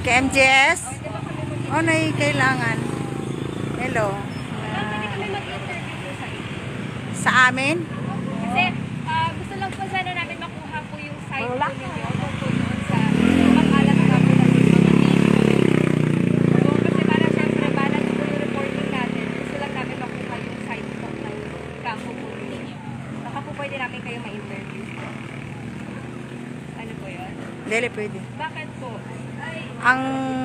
KMJS? O, na kailangan. Hello. Pwede kami mag-interview po sa inyo. Sa amin? Kasi gusto lang po sana namin makuha po yung side po ninyo kung po doon sa pag-alat nga po ng mga team. So, kasi para syempre balance po yung reporting natin. Gusto lang namin makuha yung side po ng kampo po ninyo. Baka po pwede namin kayo ma-interview. Ano po yun? Dili pwede. Bakit po? Ang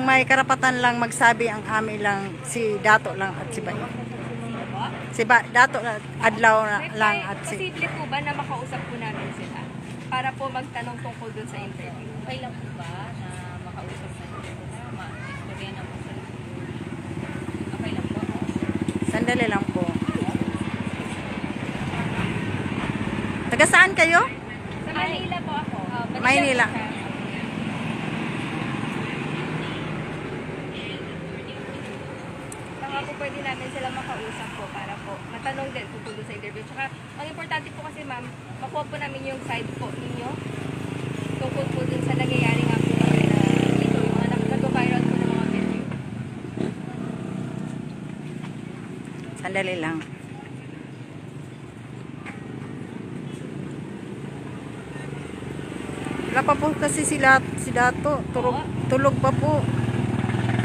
may karapatan lang magsabi ang amin lang si Dato lang at si Bay. Dato adlaw lang at si... Posible po ba na makausap po namin sila? Para po magtanong tungkol dun sa interview. Okay lang po ba na makausap sa inyo? Ma-istorya na po sila. Okay lang po. Sandali lang po. Taga saan kayo? Sa Manila po ako. Maynila. Baka po pwede namin sila makausap po para po matanong din po sa interview. Tsaka, ang importante po kasi ma'am, makuha po namin yung side po ninyo tungkol po dun sa nangyayari nga po na dito, yung mga nag-viral po ng mga video. Sandali lang. Wala pa po kasi si Dato. Tulog pa po.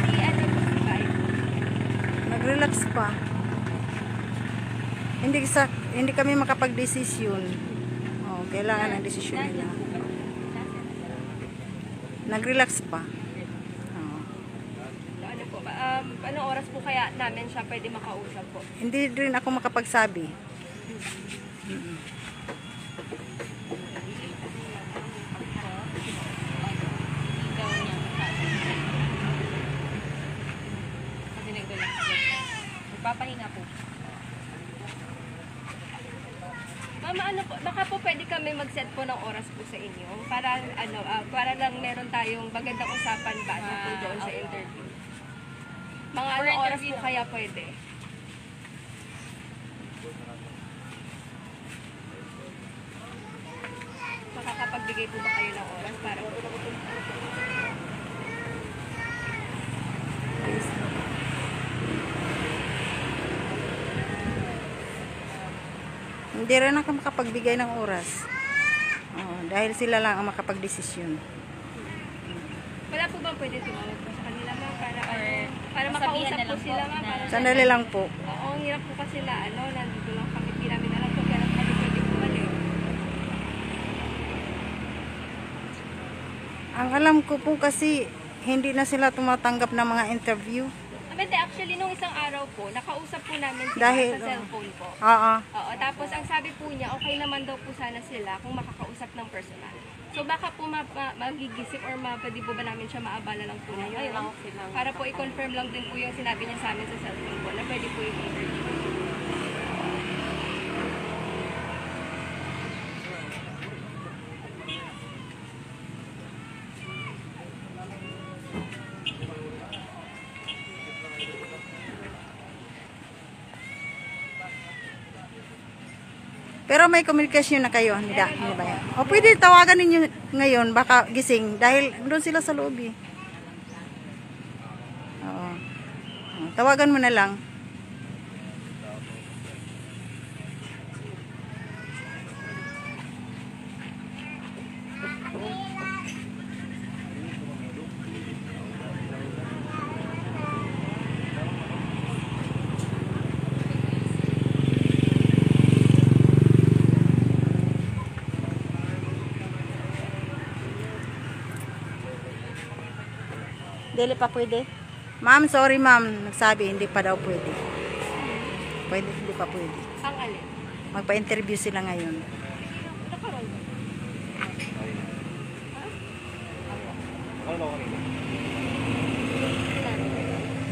Si ano po si Bay? Nag-relax pa. Hindi kami makapag-desisyon. Oh, kailangan ng desisyon nila. Nag-relax pa. Oh. Ano po ba? Anong oras po kaya namin siya pwede makausap po? Hindi rin ako makapagsabi. Kasi nag-relax po. Magpapahinga po. Mama, ano po, baka po pwede kami mag-set po ng oras po sa inyo para para lang meron tayong magandang usapan ba po doon sa interview. Mga For anong oras interview, po no? kaya pwede? Makakapagbigay po ba kayo ng oras para po? Hindi rin ako makapagbigay ng oras. Oh, dahil sila lang ang makapagdesisyon. Wala po bang pwede tumawag po sa kanila ma'am para para sabihan makausap na po lang sila po ma'am? na- Para Sandali lang po. Oo, ang hirap po kasi na nandito lang kami, di namin alam po kaya kami pwede bumalik. Ang alam ko po kasi hindi na sila tumatanggap ng mga interview. Hindi, actually, nung isang araw po, nakausap po namin sila Dahil, sa cellphone po. Oo. Oo, tapos ang sabi po niya, okay naman daw po sana sila kung makakausap ng personal. So baka po magigisip or pwede po ba namin siya maabala lang po na ngayon. Para po i-confirm lang din po yung sinabi niya sa amin sa cellphone po na pwede po yung interview. Pero may komunikasyon na kayo, hindi ba yan? O pwede tawagan ninyo ngayon, baka gising, dahil doon sila sa loob eh. Oo. Tawagan mo na lang. Dili pa pwede. Ma'am, sorry ma'am. Nagsabi, hindi pa daw pwede. Pwede, hindi pa pwede. Ang alin? Magpa-interview sila ngayon. Nakaroon ba?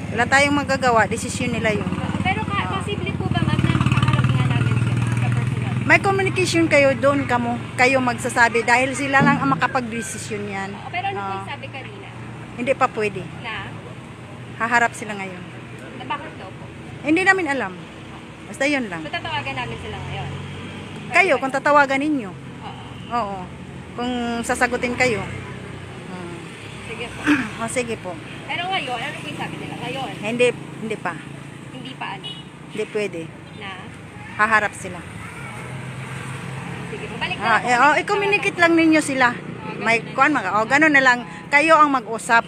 Wala tayong magagawa. Desisyon nila yun. Pero posible po ba ma'am na makaharap nga namin sila sa personal? May communication kayo doon kayo magsasabi dahil sila lang ang makapag-desisyon yan. Pero ano po yung sabi kanina? Hindi pa pwede. Na? Haharap sila ngayon. Na bakit daw po? Hindi namin alam. Basta yun lang. So tatawagan namin sila ngayon? Kayo, kung tatawagan ninyo. Oo. Oo. Kung sasagutin kayo. Sige Sige po. O sige po. Pero ngayon, ano po yung sabi nila? Ngayon, Hindi pa. hindi pa ano? Hindi pwede. Na? Haharap sila. Sige po, balik na I-communicate lang ninyo sila. May kuan mga. Ganun na lang. Kayo ang mag-usap.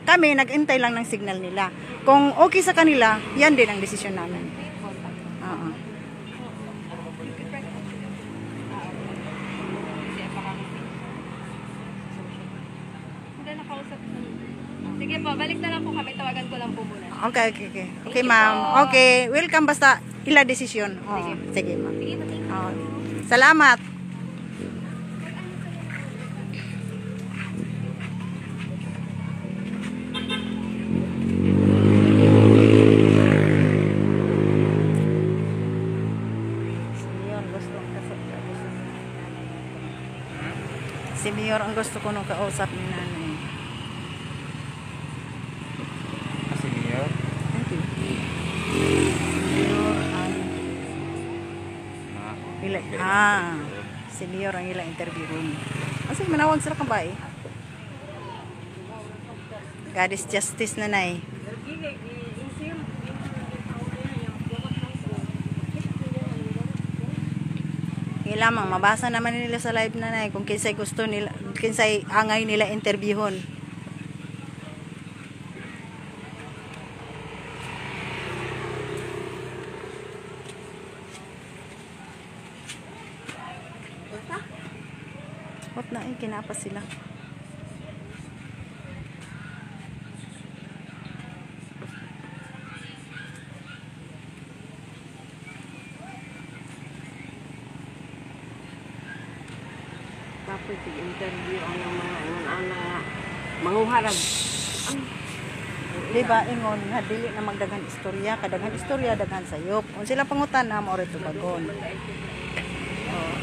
Kami nag-intay lang ng signal nila. Kung okay sa kanila, yan din ang desisyon namin. Oo. Hindi nakausap. Sige po, balik na lang po kami. Tawagan ko lang po muna. Okay. Okay, ma'am. Okay. Welcome basta ila desisyon. Oo. Sige, ma'am. Sige po, thank you. Oo. Salamat. Si Mayor ang gusto ko nung kausap ni nanay. Kasi Mayor? Si Mayor ang ilang interview room. Kasi manawag sila kang bae. God is justice na nay. Lamang mabasa naman nila sa live na nay kung kinsay gusto nila, kinsay angay nila interviewon. What na kinapa sila. Tapos interview ang mga manguharap. Diba ingon nga dili na magdaghan istorya, kadaghan istorya daghan sayop. Kung sila pangutan na mo ori tubagon. Oh.